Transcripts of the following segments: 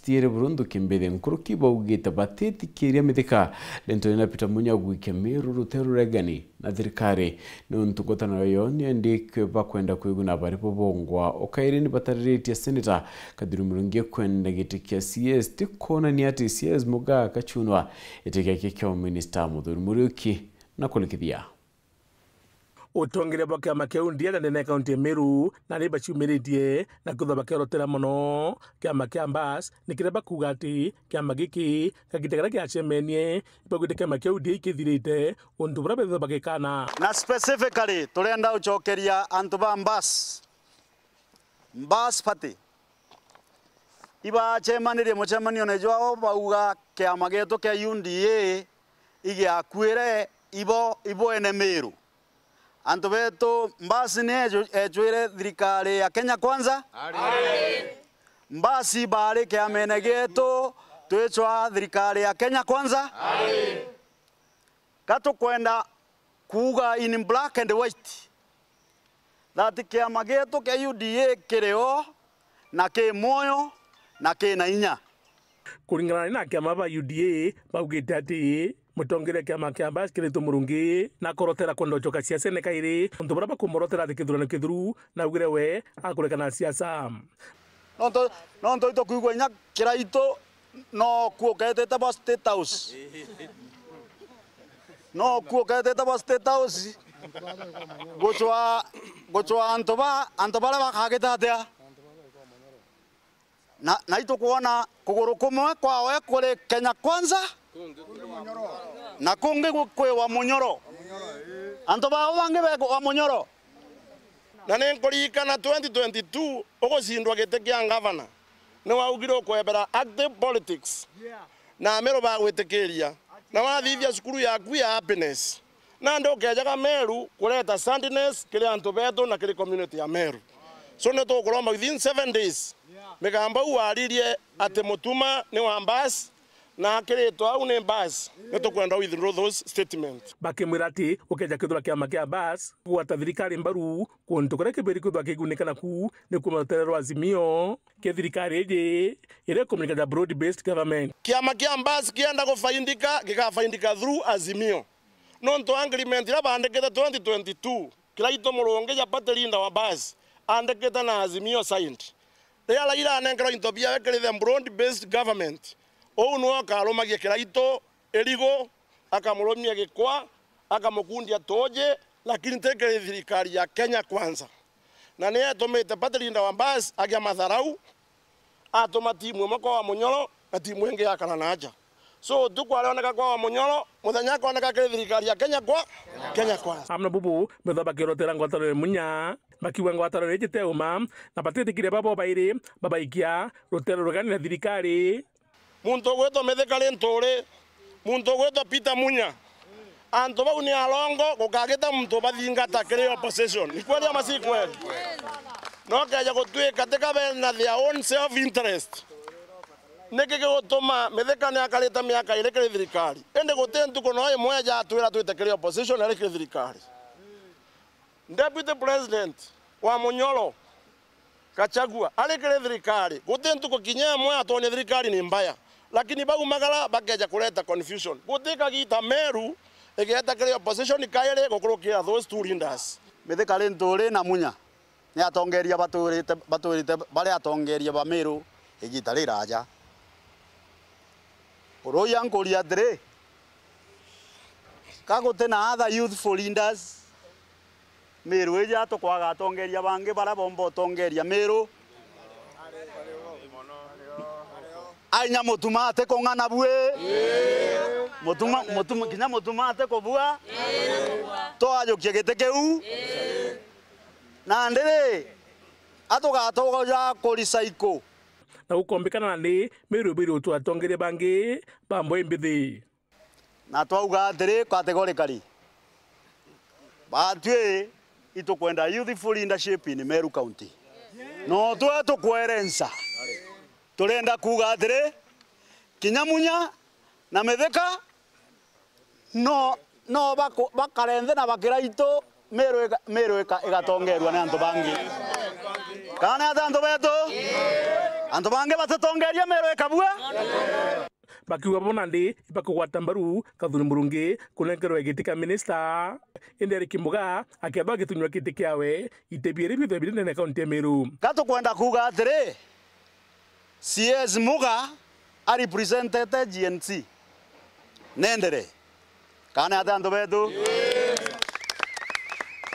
stiere burundu kimbere nkuru kibaugite bateti kiria mithika lento na Peter Munya gwike miru ruteru regani na thirikari nuntugotana yo niandike bakwenda kwiguna bari bobongwa okaire ni batariritie senator Kadiri Murungi kwenda gitikia CS tikona ni ati CS muga kachunwa etekeke kyo minister Muthuri Muriuki na kulikithia utongere bwa makeu ndia na county ya Meru na riba ciumiritie na kutha bakerotera muno kiama kia Mbas nikireba kuga ati kiama giki kagitegera kia cemenie ibagwite kiama kia ndia ikithirite undu bra betho bagikana na specifically turenda uchokeria antu ba Mbas party iba cemanirie mucemanio ne jwao bauga kiama gitu kia UNDA igiakwire ibo ene Meru. Antu betu Mbasi ni ejwire thirikari ya Kenya Kwanza. Mbasi bari kiamene gitu twechwa thirikari ya Kenya Kwanza. Kato kwenda kuga in black and white that kiama gitu kia UDA kireo na ke moyo na ke na inya kuringana na kiama ba UDA baugite ati mutongere kiama kia Mbas kirito Murungi na korotera kwenda choka siasa ne kaire undu bara bakumorotera thikithurano kithuru na ugire we akurekana siasa no to kuigwa nya kiraito no kuokete ta State House no kuokete ta State House gochwa antobara bakageta atia na ito kuona kuguru kumwe kwawe kuri Kenya Kwanza na kungi kwe wa Munyoro anto ba wange be wa Munyoro na nenkorika na 2022 ogosindwa gete kia governor ne waugiro kwebera active politics na Meru ba gwetekeria na wathithia sukuru yaku ya happiness na ndo kejaga Meru kureta sadness kile anto beto na kile community ya Meru so ne to kuromba within 7 days megamba uaririe ate mutuma ne wa Mbas na kireto au ne Mbas neto kwenda withdraw those statements bakimwira ati ukeja kithura kiama kia Mbas gwata thirikari mbaru kuntu kure kibiri kuthwa kigunikana ku ni kumaterero Azimio ke thirikari ije ire communicate broad based government kiama kia Mbas kienda kufaindika gikafaindika through Azimio nonto agreement ira bandekete 2022 kiraito Murungi ya Patelinda wa Mbas andekete na Azimio signed Reala ira nengero intobia wekere broad based government no akaromagia kiraito erigo akamuromia gikwa akamukundia toje lakini tekere thirikari ya Kenya Kwanza na ne atomete Patelinda wa Mbas agia matharau atomatimu mako wa Munyoro na timu enge yakana naja so tukwaroneka kwa wa Munyoro muthenya koneka kire thirikari ya Kenya Kwanza amna bubu methaba kirotera ngwataro Munya makiwa ngwataro rejete uma na patetikire babo baire babaikia rotero rogani na thirikari muntu gweto methekale ntore muntu gweto Peter Munya anto bau ni alongo gukageta muntu bathingata kire opposition ni kweli ama si kweli no kaja gutwika teka na their own self interest neke gutuma methekane akaleta miaka ile kire thirikari ende gutentu kono ye moja atwira twite kire opposition ile kire thirikari Deputy President wa Munyoro Kachagua alikire thirikari gutentu kukinya moya atone thirikari ni mbaya lakini bau magala bakeja kuleta confusion gutika gita Meru egeta kire opposition kaire gukurukia those two leaders mithikari nturi na Munya ni atongeria baturite bari atongeria ba Meru igita riraja oroya nkoria dire kagote na other youthful leaders Meru eja to kwaga atongeria bange bara bombo tongeria Meru ainya mutumate ko ngana bue mutuma kinya mutumate ko bua to ajo kigete keu na ndere atoga togo ja korisaiko na ukombekana ni Meru biru tu atongeria bange bambo imbithi na twauga ndere categorically batwe ito kwenda youthful leadership in Meru County no tu kwerensa turenda kuga atire Kinyamunya na Metheka no bakarenthe na bakiraito Meru igatongerwa ni antu bangi kana atanto beto Anto bange batatongeria Meru ekabua. Bakiuga bonandi ibakugwata mbaru Kathuri Murungi kunengerwa giti ka minister Enderi Kimuga akiamba gitunywa kiti kiawe itebiere bithe binene kaunti ya Meru. Gato kwenda kuga atiri CS Muga a represented GNC. Nendere. Kana ate anto betu.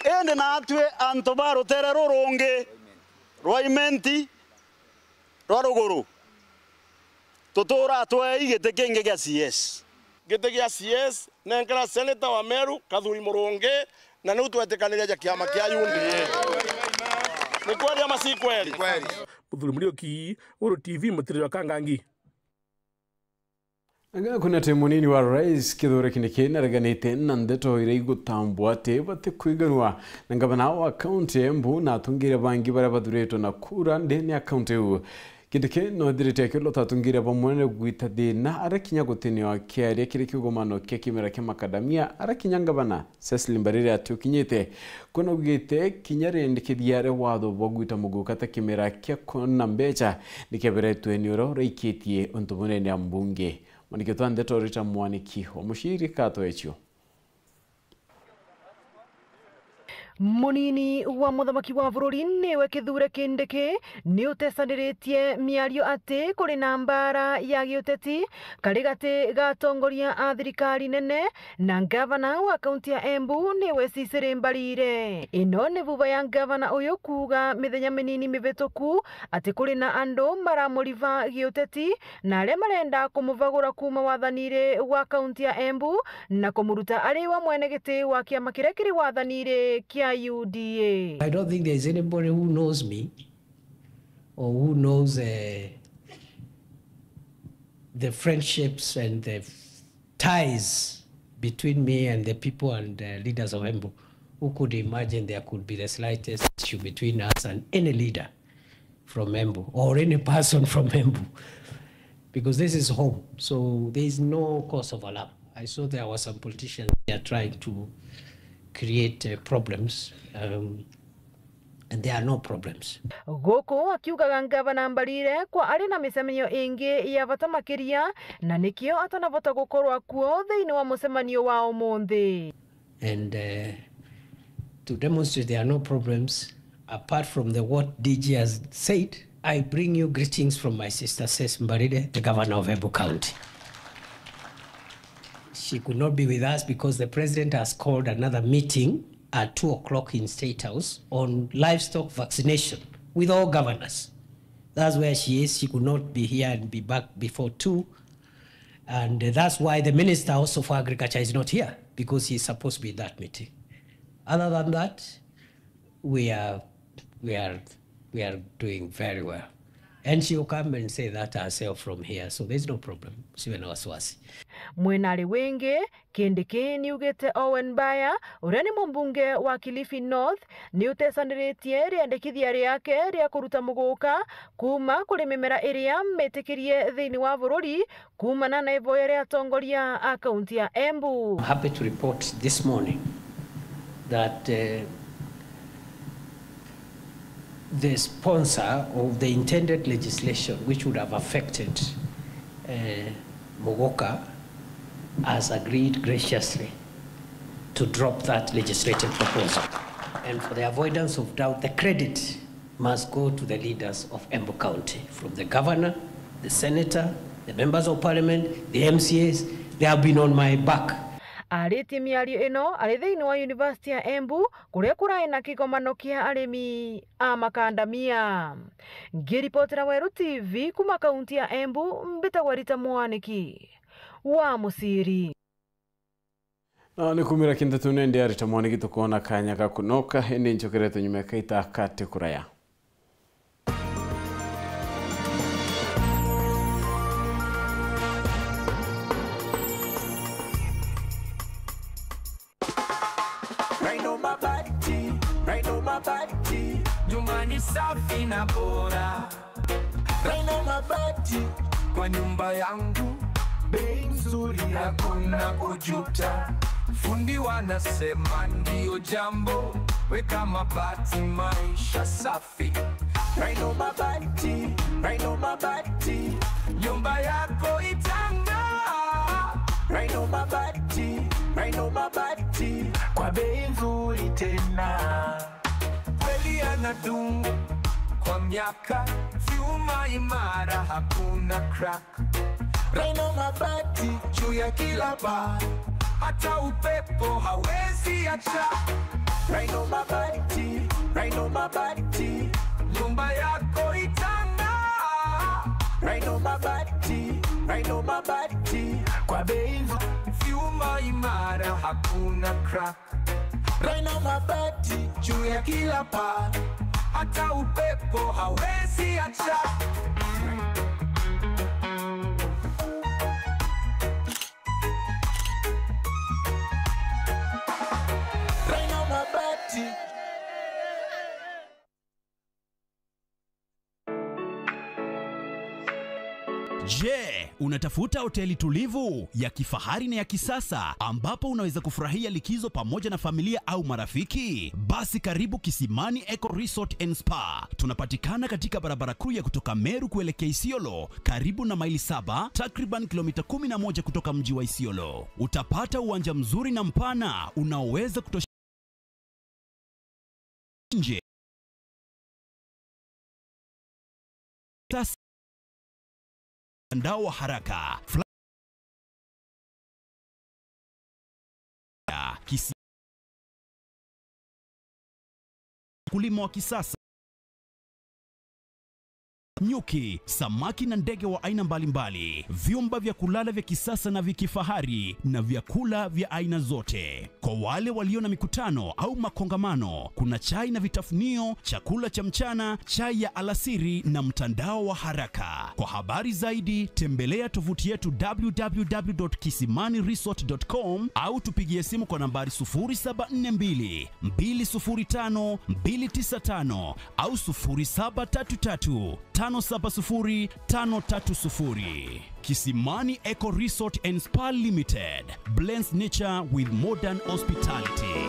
Ende na atwe anto baro tere roronge. Roimenti. Rorogoro. Totora atwe igete kenge gya CS. Gite gya CS nenkera senator wa Meru Kathuri Murungi na ni utwetekaniria ja kiama kia UDA. Ni kweli ama si kweli? Muthuri Murioki, Uru TV Mutiriro Kangangi. Anga kuna timu nini wa Rais Kithure Kindiki naraganite na ndeto ire igutambwa ate bate kwiganwa na gavana wa county Embu na atungire bangi bara bathuretwo na kura ndeni account eu. Kindiki no dirite kilo tatungire bamwene gwita thina arakinya gutinio kiaria kiri kigomano kia kimera kia makadamia arakinya gavana Cecily Mbarire atukinyite kono gite kinyarendikithiare watho bogwita muguka ta kimera kia kona mbecha nikeberetwe ni ro reikitie onto munene ya mbunge. Mwaniketu ndeto rita mwaniki omushiri kato echo. Munini wa muthamaki wa bururi niwe Kithure Kindiki ni utecaniretie miario ati kuri na mbara ya giuteti karigati gatongoria a thirikari nene na gavana wa kaunti ya Embu niwe Cecily Mbarire. Ino ni vuva ya gavana uyu kuga mithenya minini mivituku ati kuri na andu maramuriva giuteti na aria marenda kumuvagura kuma wathanire wa kaunti ya Embu na kumuruta ari wa mwene giti wa kiama kiria kiri wathanire kia UDA. I don't think there's anybody who knows me or who knows the friendships and the ties between me and the people and the leaders of Embu, who could imagine there could be the slightest issue between us and any leader from Embu or any person from Embu, because this is home, so there is no cause of alarm. I saw there were some politicians here trying to create problems, and there are no problems. Goko akiugaga gavana Mbarire kwa ari na micemanio ingi ya bata makiria na nikio atanavota gukorwa kuo thiini wa mucemanio wa umuthi. And to demonstrate there are no problems, apart from the what DG has said, I bring you greetings from my sister Cecily Mbarire, the governor of Embu County. She could not be with us because the president has called another meeting at 2 o'clock in State House on livestock vaccination with all governors. That's where she is. She could not be here and be back before 2. And that's why the minister also for agriculture is not here, because he's supposed to be at that meeting. Other than that, we are doing very well. And she will come and say that herself from here, so there's no problem. Siwe na wasiwasi. Mwenari wengi Kindiki ni ugete Owen Baya uria ni mumbunge wa Kilifi North ni utecaniretie riandikithia riake ria kuruta muguka kuma kuri mimera iria metikirie thiini wa bururi kumana na ivoya ria atongoria a kaunti ya Embu. I'm happy to report this morning that the sponsor of the intended legislation, which would have affected Muguka, has agreed graciously to drop that legislative proposal. And for the avoidance of doubt, the credit must go to the leaders of Embu County, from the governor, the senator, the members of parliament, the MCAs. They have been on my back. Ariti miario ino ari thiini wa University ya Embu kuria kurai na kigomano kia arimi a makandamia. Ngiripotera Weru TV kuma kaunti ya Embu, mbitagwa Rita Mwaniki wa Musiri. Ni kumira kindetu nende Rita Mwaniki tukona kanya kakunoka ende nchokereto nyume kaita kate kuraya. Nyumbani safi na bora, raina mabati kwa nyumba yangu, bei nzuri hakuna kujuta, fundi wanasema ndio jambo, weka mabati maisha safi. Raino mabati, Raino mabati, nyumba yako itang'aa. Raino mabati, Raino mabati, kwa bei nzuri tena. Kweli anadumu kwa miaka, vyuma imara, hakuna crack. Raino mabati juu ya kila paa, hata upepo hawezi acha. Raino mabati, Raino mabati, nyumba yako itang'aa. Raino mabati, Raino mabati, kwa bei nzuri, vyuma imara, hakuna crack. Raino mabati juu ya kila paa, hata upepo hawezi acha. Raino mabati. Je, unatafuta hoteli tulivu ya kifahari na ya kisasa ambapo unaweza kufurahia likizo pamoja na familia au marafiki? Basi karibu Kisimani Eco Resort and Spa. Tunapatikana katika barabara kuu ya kutoka Meru kuelekea Isiolo, karibu na maili 7, takriban kilomita 11 kutoka mji wa Isiolo. Utapata uwanja mzuri na mpana unaoweza kutosha nje. Mtandao wa haraka kulima wa kisasa, nyuki, samaki na ndege wa aina mbalimbali, vyumba vya kulala vya kisasa na vya kifahari na vyakula vya aina zote. Kwa wale walio na mikutano au makongamano, kuna chai na vitafunio, chakula cha mchana, chai ya alasiri na mtandao wa haraka. Kwa habari zaidi, tembelea tovuti yetu www.kisimaniresort.com au tupigie simu kwa nambari 0742 205 295 au 0733 570-530. Kisimani Eco Resort and Spa Limited blends nature with modern hospitality.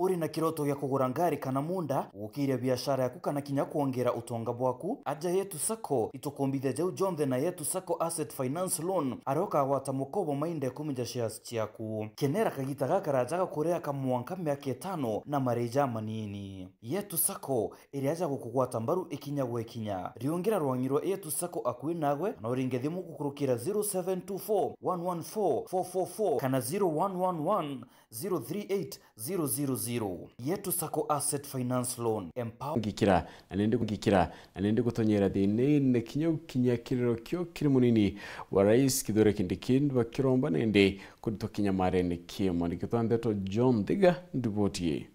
Uri na kiroto ya kugura ngari kana munda ukiria biashara yaku kana kinya kuongera utonga bwaku, aja Yetu Sacco itukumbithe jau jonthe na Yetu Sacco Asset Finance Loan aroka wata mukobo mainde kumija shares chiaku kenera kagita gakarajaga kurea kamwanka miaka 5 na mareja manini. Yetu Sacco iri aja gukugwata mbaru ikinya gwekinya riongera rwangiro Yetu Sacco akui nagwe na uringe thimu kukurukira 0724 114 444 kana 0111 038 000. Yetu Sacco Asset Finance Loan empower ngikira anende gutonyera thine ne kinya kiriro kyo kiri munini wa rais Kithure Kindiki bakiromba nende kutokinya marene kiemo nikitwandeto John Diga ndibotie.